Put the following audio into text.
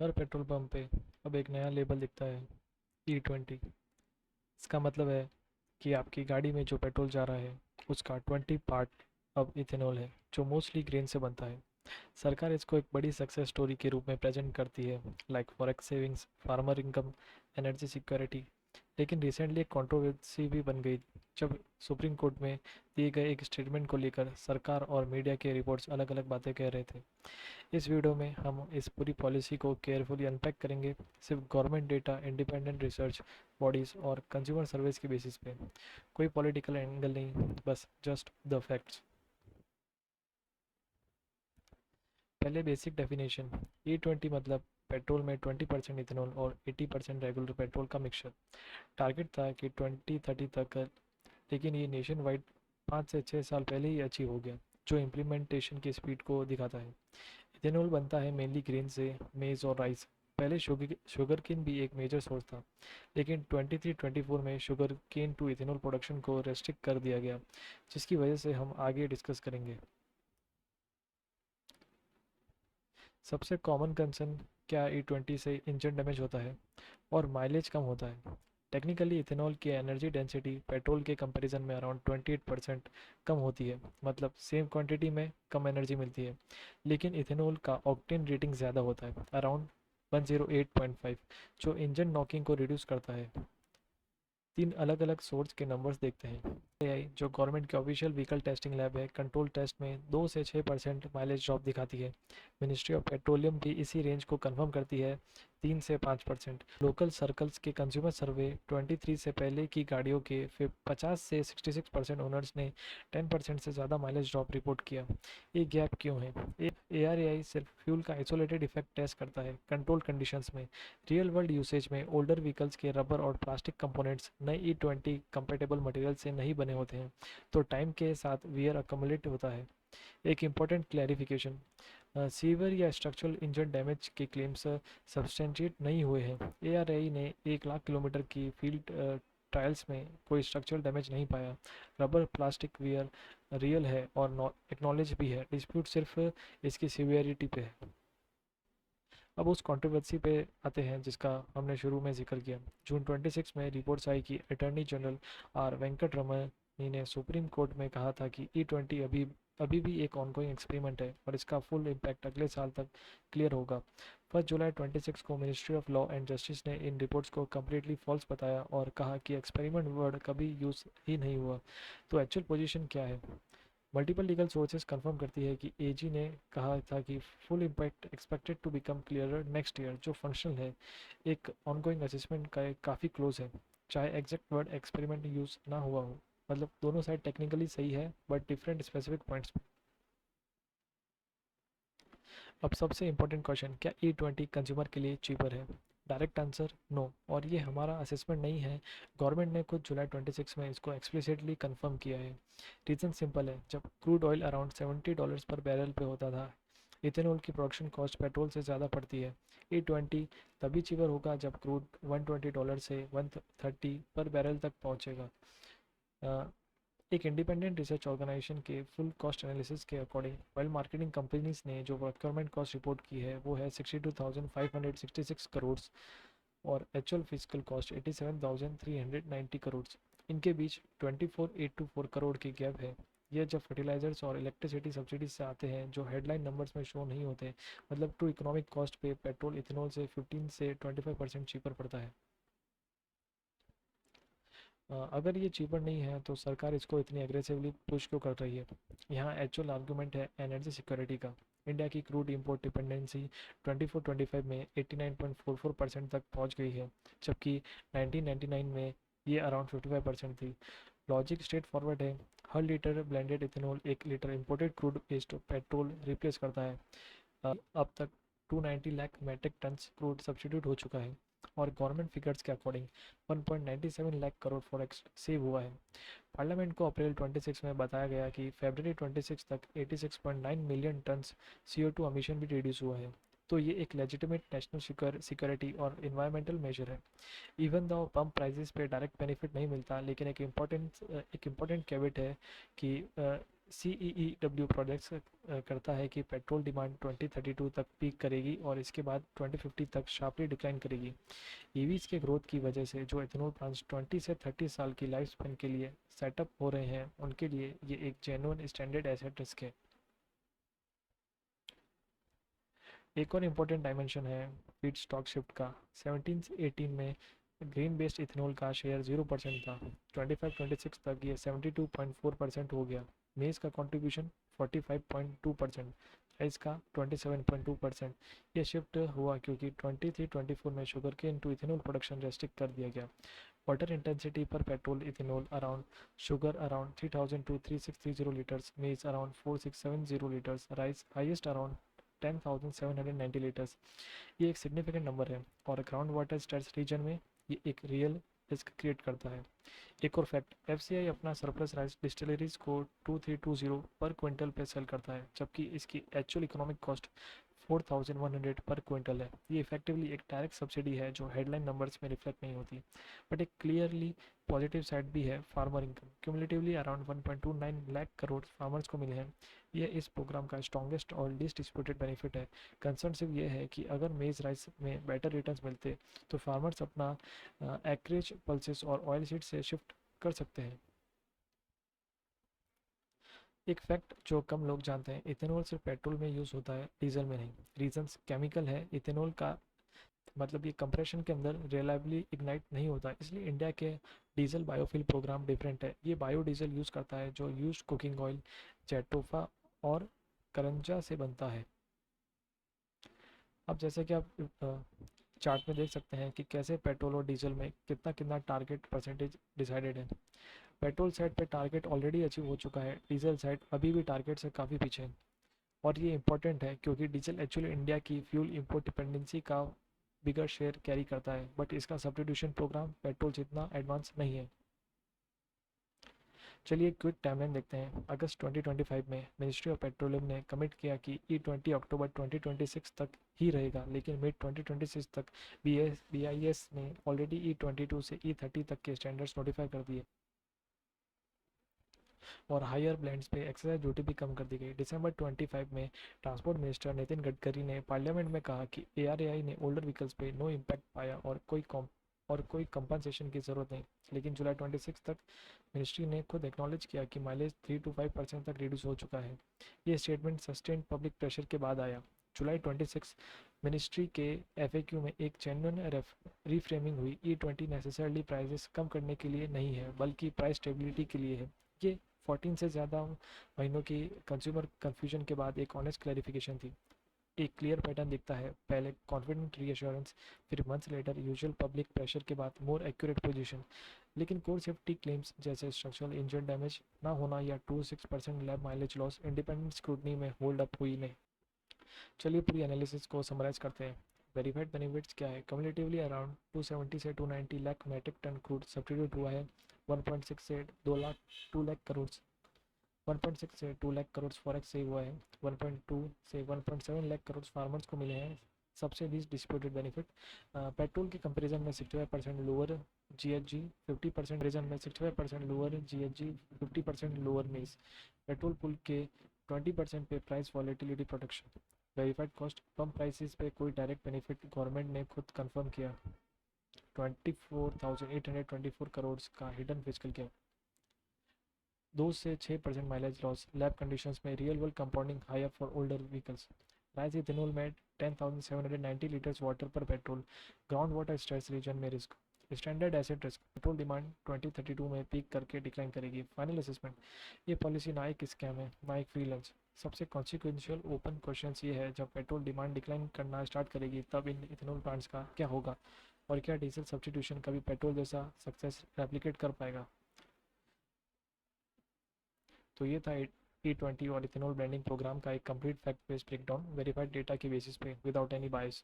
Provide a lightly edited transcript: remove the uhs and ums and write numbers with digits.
हर petrol pump पे अब एक नया लेबल दिखता है, E20। इसका मतलब है कि आपकी गाड़ी में जो पेट्रोल जा रहा है उसका 20 पार्ट अब इथेनॉल है, जो मोस्टली ग्रेन से बनता है। सरकार इसको एक बड़ी सक्सेस स्टोरी के रूप में प्रेजेंट करती है, like forex savings, farmer income, energy security. लेकिन रिसेंटली एक कंट्रोवर्सी भी बन गई जब सुप्रीम कोर्ट में दिए गए एक स्टेटमेंट को लेकर सरकार और मीडिया के रिपोर्ट्स अलग अलग बातें कह रहे थे। इस वीडियो में हम इस पूरी पॉलिसी को केयरफुली अनपैक करेंगे, सिर्फ government data, independent research bodies और कंज्यूमर सर्विस के बेसिस पे। कोई पॉलिटिकल एंगल नहीं, बस जस्ट द फैक्ट्स। पहले बेसिक डेफिनेशन। E20 मतलब पेट्रोल में 20% इथेनॉल और 80% रेगुलर पेट्रोल का मिक्सचर। टारगेट था कि 2030 तक, लेकिन ये नेशन वाइड 5 से 6 साल पहले ही अचीव हो गया, जो इम्प्लीमेंटेशन की स्पीड को दिखाता है। इथेनॉल बनता है मेनली ग्रेन से, मेज और राइस। पहले शुगर केन भी एक मेजर सोर्स था, लेकिन 23-24 में sugar cane to ethanol production को रेस्ट्रिक्ट कर दिया गया, जिसकी वजह से हम आगे डिस्कस करेंगे। सबसे कॉमन कंसर्न, क्या E20 से इंजन डैमेज होता है और माइलेज कम होता है? टेक्निकली इथेनॉल की एनर्जी डेंसिटी पेट्रोल के कंपैरिजन में अराउंड 28% कम होती है, मतलब सेम क्वांटिटी में कम एनर्जी मिलती है। लेकिन इथेनॉल का ऑक्टेन रेटिंग ज़्यादा होता है, अराउंड 108.5, जो इंजन नॉकिंग को रिड्यूस करता है। तीन अलग अलग सोर्स के नंबर्स देखते हैं। एआई, जो गवर्नमेंट के ऑफिशियल व्हीकल टेस्टिंग लैब है, कंट्रोल टेस्ट में 2 से 6% माइलेज ड्रॉप दिखाती है। मिनिस्ट्री ऑफ पेट्रोलियम भी इसी रेंज को कंफर्म करती है, 3 से 5%। लोकल सर्कल्स के कंज्यूमर सर्वे 23 से पहले की गाड़ियों के फिर 50 से 66% ओनर्स ने 10% से ज़्यादा माइलेज ड्रॉप रिपोर्ट किया। ये गैप क्यों है? एआरएआई सिर्फ फ्यूल का आइसोलेटेड इफेक्ट टेस्ट करता है कंट्रोल कंडीशंस में। रियल वर्ल्ड यूसेज में ओल्डर व्हीकल्स के रबर और प्लास्टिक कंपोनेंट्स नए E20 कंपेटेबल मटेरियल से नहीं बने होते हैं, तो टाइम के साथ वियर अक्यूमुलेट होता है। एक इम्पॉर्टेंट क्लैरिफिकेशन, सीवियर या स्ट्रक्चरल इंजन डैमेज के क्लेम्स सब्सटेंशिएट नहीं हुए हैं। एआरआई ने 1 लाख किलोमीटर की फील्ड ट्रायल्स में कोई स्ट्रक्चरल डैमेज नहीं पाया। रबर प्लास्टिक वियर रियल है और एक्नॉलेज भी है, डिस्प्यूट सिर्फ इसकी सीवियरिटी पे है। अब उस कंट्रोवर्सी पे आते हैं जिसका हमने शुरू में जिक्र किया। जून 26 में रिपोर्ट्स आई कि अटॉर्नी जनरल आर वेंकट रमनी ने सुप्रीम कोर्ट में कहा था कि E20 अभी अभी भी एक ऑनगोइंग एक्सपेरिमेंट है और इसका फुल इम्पैक्ट अगले साल तक क्लियर होगा। 1 जुलाई 26 को ministry of law and justice ने इन रिपोर्ट्स को कम्प्लीटली फॉल्स बताया और कहा कि एक्सपेरिमेंट वर्ड कभी यूज़ ही नहीं हुआ। तो एक्चुअल पोजीशन क्या है? मल्टीपल लीगल सोर्सेज कंफर्म करती है कि एजी ने कहा था कि full impact expected to become clearer next year, जो फंक्शनल है, एक ऑनगोइंग असेसमेंट का काफ़ी क्लोज है, चाहे एग्जैक्ट वर्ड एक्सपेरिमेंट यूज़ ना हुआ हो। मतलब दोनों साइड टेक्निकली सही है, बट डिफरेंट स्पेसिफिक पॉइंट्स। अब सबसे इंपॉर्टेंट क्वेश्चन, क्या E20 कंज्यूमर के लिए चीपर है? डायरेक्ट आंसर नो, और ये हमारा असेसमेंट नहीं है। गवर्नमेंट ने खुद जुलाई 26 में इसको एक्सप्लिसिटली कंफर्म किया है। रीज़न सिंपल है, जब क्रूड ऑयल अराउंड $70 पर बैरल पे होता था, इथेनॉल की प्रोडक्शन कॉस्ट पेट्रोल से ज़्यादा पड़ती है। E20 तभी चीपर होगा जब क्रूड $120 से 130 पर बैरल तक पहुंचेगा। एक इंडिपेंडेंट रिसर्च ऑर्गेनाइजेशन के फुल कॉस्ट एनालिसिस के अकॉर्डिंग ऑयल मार्केटिंग कंपनीज ने जो प्रोक्योरमेंट कॉस्ट रिपोर्ट की है वो है 62,566 करोड़, और एक्चुअल फिजिकल कॉस्ट 87,390 करोड़। इनके बीच 24,824 करोड़ की गैप है। यह जब फर्टिलाइजर्स और इलेक्ट्रिसिटी सब्सिडीज से आते हैं, जो हेडलाइन नंबर्स में शो नहीं होते। मतलब टू इकोनॉमिक कॉस्ट पे पेट्रोल इथेनॉल से 15 से 25% चीपर पड़ता है। अगर ये चीपर नहीं है तो सरकार इसको इतनी एग्रेसिवली पुश क्यों कर रही है? यहाँ एक्चुअल आर्गुमेंट है एनर्जी सिक्योरिटी का। इंडिया की क्रूड इंपोर्ट डिपेंडेंसी 24-25 में 89.44% तक पहुँच गई है, जबकि 1999 में ये अराउंड 55% थी। लॉजिक स्ट्रेट फॉरवर्ड है, हर litre blended ethanol 1 litre imported crude based petrol replace करता है। अब तक 290 lakh metric tons crude substitute हो चुका है, और गवर्नमेंट फिगर्स के according 1.97 lakh crore forex save हुआ है। पार्लियामेंट को अप्रैल 26 में बताया गया कि फरवरी 26 तक 86.9 मिलियन टन्स CO2 एमिशन भी रिड्यूस हुआ है। तो ये एक लेजिटिमेट नेशनल सिक्योरिटी और इन्वायरमेंटल मेजर है। इवन दो पंप प्राइसेस पे डायरेक्ट बेनिफिट नहीं मिलता, लेकिन एक इम्पॉर्टेंट कैवेट है कि CEEW प्रोजेक्ट्स करता है कि पेट्रोल डिमांड 2032 तक पीक करेगी और इसके बाद 2050 तक शार्पली डिक्लाइन करेगी। ईवीज के ग्रोथ की वजह से जो इथेनॉल प्लांट्स 20 से 30 साल की लाइफ स्पेन के लिए सेटअप हो रहे हैं, उनके लिए ये एक जेन्युइन स्टैंडर्ड एसेट रिस्क है। एक और इम्पोर्टेंट डायमेंशन है फीड स्टॉक शिफ्ट का। 17 से 18 में ग्रीन बेस्ड इथेनॉल का शेयर 0% था। 25-26 तक ये 72.4% हो गया। मेज का कंट्रीब्यूशन 45.2%, राइस का 27.2%। ये शिफ्ट हुआ क्योंकि 23-24 में sugar cane to ethanol production restrict कर दिया गया। Water intensity per petrol ethanol around sugar around 3000 to 3630 litres, maize around 4670 litres, rice highest around 10,790 litres. ये एक सिग्निफिकेंट नंबर है और ग्राउंड वाटर स्टेट्स रीजन में ये एक रियल रिस्क क्रिएट करता है। एक और फैक्ट, एफसीआई अपना सरप्लस राइस डिस्टिलरीज को 2320 पर क्विंटल पे सेल करता है, जबकि इसकी एक्चुअल इकोनॉमिक कॉस्ट 4100 पर क्विंटल है। ये इफेक्टिवली एक डायरेक्ट सब्सिडी है जो हेडलाइन नंबर्स में रिफ्लेक्ट नहीं होती, बट एक क्लियरली पॉजिटिव साइड भी है। Farmer income cumulatively around 1.29 lakh crore farmers को मिले हैं। यह इस प्रोग्राम का स्ट्रॉन्गेस्ट और लीस्ट डिस्प्यूटेड बेनिफिट है। कंसर्न सिर्फ ये है कि अगर मेज राइस में बेटर रिटर्न्स मिलते तो फार्मर्स अपना एक्रेज पल्सेस और ऑयल सीड से शिफ्ट कर सकते हैं। एक फैक्ट जो कम लोग जानते हैं, इथेनॉल सिर्फ पेट्रोल में यूज़ होता है, डीजल में नहीं। रीजंस केमिकल है। इथेनॉल का मतलब ये कंप्रेशन के अंदर रिलायबली इग्नाइट नहीं होता, इसलिए इंडिया के डीजल बायोफ्यूल प्रोग्राम डिफरेंट है। ये बायोडीजल यूज़ करता है जो यूज्ड कुकिंग ऑयल, जेटोफा और करंजा से बनता है। अब जैसे कि आप चार्ट में देख सकते हैं कि कैसे पेट्रोल और डीजल में कितना कितना टारगेट परसेंटेज डिसाइडेड है। पेट्रोल साइड पे टारगेट ऑलरेडी अचीव हो चुका है, डीजल साइड अभी भी टारगेट से काफ़ी पीछे है। और ये इंपॉर्टेंट है क्योंकि डीजल एक्चुअली इंडिया की फ्यूल इंपोर्ट डिपेंडेंसी का बिगर शेयर कैरी करता है, बट इसका सब्स्टिट्यूशन प्रोग्राम पेट्रोल जितना एडवांस नहीं है। चलिए क्विक टाइमलाइन देखते हैं। अगस्त 2025 में मिनिस्ट्री ऑफ पेट्रोलियम ने कमिट किया कि E20 अक्टूबर 2026 तक ही रहेगा, लेकिन मिड 2026 तक BIS ने ऑलरेडी E22 से E30 तक के स्टैंडर्ड्स नोटिफाई कर दिए और हायर ब्लेंड्स पे एक्साइज ड्यूटी भी कम कर दी गई। दिसंबर 25 में ट्रांसपोर्ट मिनिस्टर नितिन गडकरी ने पार्लियामेंट में कहा कि ARAI ने ओल्डर व्हीकल्स पे नो इम्पैक्ट पाया और कोई कंपनसेशन की ज़रूरत नहीं। लेकिन जुलाई 26 तक मिनिस्ट्री ने खुद एक्नॉलेज किया कि माइलेज 3 to 5% तक रिड्यूस हो चुका है। ये स्टेटमेंट सस्टेन पब्लिक प्रेशर के बाद आया। जुलाई 26 मिनिस्ट्री के FAQ में एक जेन्युइन रीफ्रेमिंग हुई। E20 नेसेसरली प्राइसेस कम करने के लिए नहीं है, बल्कि प्राइस स्टेबिलिटी के लिए है। ये 14 से ज़्यादा महीनों की कंज्यूमर कन्फ्यूजन के बाद एक ऑनेस्ट क्लैरिफिकेशन थी। एक क्लियर पैटर्न दिखता है, पहले कॉन्फिडेंट रीअश्योरेंस, फिर months later usual public pressure के बाद मोर एक्यूरेट पोजीशन। लेकिन कोर सेफ्टी क्लेम्स जैसे स्ट्रक्चरल इंजन डैमेज ना होना या 2-6% lab mileage loss independent scrutiny में होल्ड अप हुई नहीं। चलिए पूरी एनालिसिस को समराइज करते हैं। वेरीफाइड बेनिफिट्स क्या है? कम्युलेटिवली अराउंड 270 से 290 lakh metric tonne crude substitute हुआ है। 1.6 से 2 लाख करोड़ 1.6 से 2 लाख करोड़ फॉरेक्स सेव हुआ है। 1.2 से 1.7 लाख करोड़ फार्मर्स को मिले हैं। सबसे लीस्ट डिस्प्यूटेड बेनिफिट, पेट्रोल के कंपैरिजन में 65% लोअर GHG, 50% रीजन में 65% लोअर GHG, 50% लोअर मेज। पेट्रोल पुल के 20% पे price volatility protection. Verified cost, pump prices पे कोई डायरेक्ट बेनिफिट, गवर्नमेंट ने खुद कंफर्म किया। 24,824 करोड़ का हिडन फिजिकल गैप। 2 से 6% माइलेज लॉस, लैब कंडीशंस में real world compounding higher for older vehicles. Rice ethanol में 10,790 litres water per petrol, ground water stress region में risk. Standard acid risk, petrol demand 2032 में peak करके decline करेगी। Final assessment, ये policy ना एक scam है ना एक फ्री लंच। सबसे कॉन्सिक्वेंशियल ओपन क्वेश्चन ये है, जब पेट्रोल डिमांड डिक्लाइन करना स्टार्ट करेगी तब इन इथेनॉल प्लांट्स का क्या होगा, और क्या डीजल सब्स्टिट्यूशन कभी पेट्रोल जैसा सक्सेस रेप्लिकेट कर पाएगा। तो ये था E20 और इथेनॉल ब्लेंडिंग प्रोग्राम का एक complete fact based breakdown, verified data के बेसिस पे विदाउट एनी बायस।